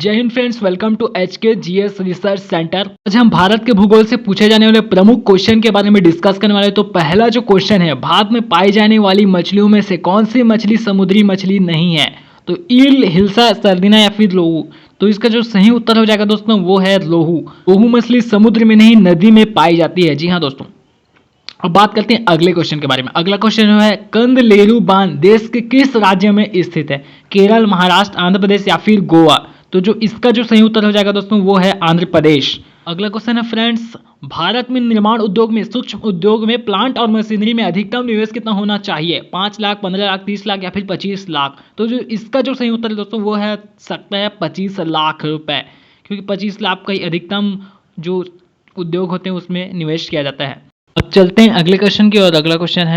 जय हिंद friends, welcome to HK GS research centre. आज हम भारत के भूगोल से पूछे जाने वाले प्रमुख क्वेश्चन के बारे में डिस्कस करने वाले हैं। तो पहला जो क्वेश्चन है, भारत में पाई जाने वाली मछलियों में से कौन सी मछली समुद्री मछली नहीं है? तो ईल, हिल्सा, सर्दिना या फिर रोहू। तो इसका जो सही उत्तर हो जाएगा दोस्तों वो है रोहू। रोहू मछली समुद्र में नहीं नदी में पाई जाती है। जी हाँ दोस्तों। अब बात करते हैं अगले क्वेश्चन के बारे में। अगला क्वेश्चन है, कंदलेरू बांध देश के किस राज्य में स्थित है? केरल, महाराष्ट्र, आंध्र प्रदेश या फिर गोवा। तो जो इसका जो सही उत्तर हो जाएगा दोस्तों वो है आंध्र प्रदेश। अगला क्वेश्चन है फ्रेंड्स, भारत में निर्माण उद्योग में, सूक्ष्म उद्योग में, प्लांट और मशीनरी में अधिकतम निवेश कितना होना चाहिए? 5 लाख, 15 लाख, 30 लाख या फिर 25 लाख। तो जो इसका जो सही उत्तर है दोस्तों वो है सकता है 25 लाख रुपए, क्योंकि 25 लाख का ही अधिकतम जो उद्योग होते हैं उसमें निवेश किया जाता है। अब चलते हैं अगले क्वेश्चन की ओर। अगला क्वेश्चन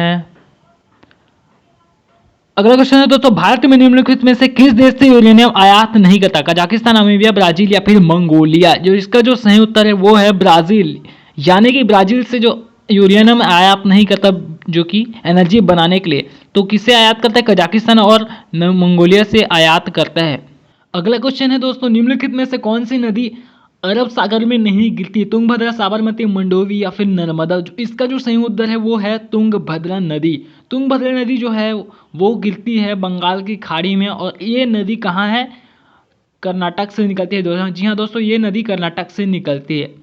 है दोस्तों, भारत में निम्नलिखित में से किस देश से यूरेनियम आयात नहीं करता? कजाकिस्तान, नामीबिया, ब्राजील या फिर मंगोलिया। जो इसका जो सही उत्तर है वो है ब्राजील। यानी कि ब्राजील से जो यूरेनियम आयात नहीं करता, जो कि एनर्जी बनाने के लिए, तो किससे आयात करता है? कजाकिस्तान और मंगोलिया से आयात करता है। अगला क्वेश्चन है दोस्तों, निम्नलिखित में से कौन सी नदी अरब सागर में नहीं गिरती? तुंगभद्रा, साबरमती, मंडोवी या फिर नर्मदा। जो इसका जो सही उत्तर है वो है तुंगभद्रा नदी। तुंगभद्रा नदी जो है वो गिरती है बंगाल की खाड़ी में, और ये नदी कहाँ है? कर्नाटक से निकलती है दोस्तों। जी हाँ दोस्तों, ये नदी कर्नाटक से निकलती है।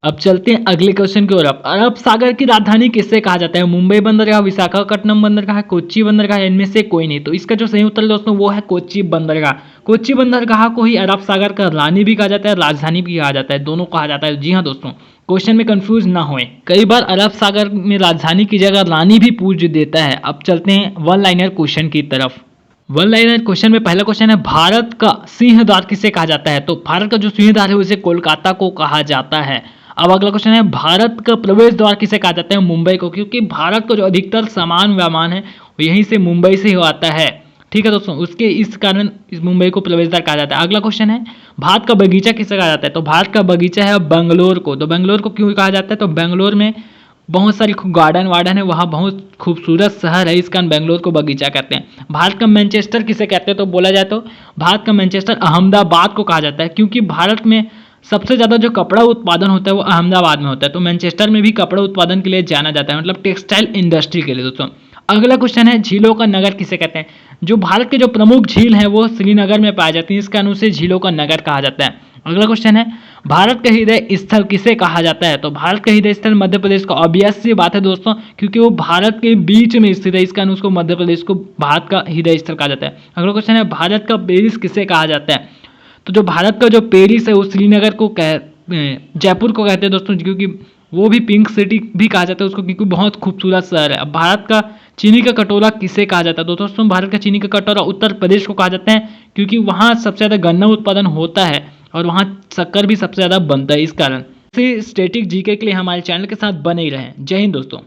अब चलते हैं अगले क्वेश्चन की ओर। अरब सागर की राजधानी किससे कहा जाता है? मुंबई बंदरगाह, विशाखापट्टनम बंदरगाह, कोच्चि बंदरगाह, इनमें से कोई नहीं। तो इसका जो सही उत्तर दोस्तों वो है कोच्चि बंदरगाह। कोच्चि बंदरगाह को ही अरब सागर का रानी भी कहा जाता है, राजधानी भी कहा जाता है, दोनों कहा जाता है। जी हाँ दोस्तों, क्वेश्चन में कंफ्यूज ना होए, कई बार अरब सागर में राजधानी की जगह रानी भी पूछ देता है। अब चलते हैं वन लाइनर क्वेश्चन की तरफ। वन लाइनर क्वेश्चन में पहला क्वेश्चन है, भारत का सिंह द्वार किसे कहा जाता है? तो भारत का जो सिंह द्वार है उसे कोलकाता को कहा जाता है। अब अगला क्वेश्चन है, भारत का प्रवेश द्वार किसे कहा जाता है? मुंबई को, क्योंकि भारत का जो अधिकतर सामान वामान है वो यहीं से मुंबई से ही आता है। ठीक है दोस्तों, उसके इस कारण इस मुंबई को प्रवेश द्वार कहा जाता है। अगला क्वेश्चन है, भारत का बगीचा किसे कहा जाता है? तो भारत का बगीचा है बेंगलोर को। तो बेंगलोर को क्यों कहा जाता है? तो बेंगलोर में बहुत सारी गार्डन वार्डन है, वहाँ बहुत खूबसूरत शहर है, इस कारण बेंगलोर को बगीचा कहते हैं। भारत का मैनचेस्टर किसे कहते हैं? तो बोला जाए तो भारत का मैनचेस्टर अहमदाबाद को कहा जाता है, क्योंकि भारत में सबसे ज़्यादा जो कपड़ा उत्पादन होता है वो अहमदाबाद में होता है। तो मैनचेस्टर में भी कपड़ा उत्पादन के लिए जाना जाता है, मतलब टेक्सटाइल इंडस्ट्री के लिए दोस्तों। अगला क्वेश्चन है, झीलों का नगर किसे कहते हैं? जो भारत के जो प्रमुख झील हैं वो श्रीनगर में पाए जाती हैं, इस कारण उसे झीलों का नगर कहा जाता है। अगला क्वेश्चन है, भारत का हृदय स्थल किसे कहा जाता है? तो भारत का हृदय स्थल मध्य प्रदेश का। ऑब्वियस सी बात है दोस्तों, क्योंकि वो भारत के बीच में स्थित है, इस कारण उसको मध्य प्रदेश को भारत का हृदय स्थल कहा जाता है। अगला क्वेश्चन है, भारत का पेरिस किसे कहा जाता है? तो जो भारत का जो पेरिस है वो श्रीनगर को जयपुर को कहते हैं दोस्तों, क्योंकि वो भी पिंक सिटी भी कहा जाता है उसको, क्योंकि बहुत खूबसूरत शहर है। अब भारत का चीनी का कटोरा किसे कहा जाता है? तो दोस्तों भारत का चीनी का कटोरा उत्तर प्रदेश को कहा जाता है, क्योंकि वहाँ सबसे ज़्यादा गन्ना उत्पादन होता है और वहाँ शक्कर भी सबसे ज़्यादा बनता है। इस कारण से स्टैटिक जीके के लिए हमारे चैनल के साथ बने ही रहें। जय हिंद दोस्तों।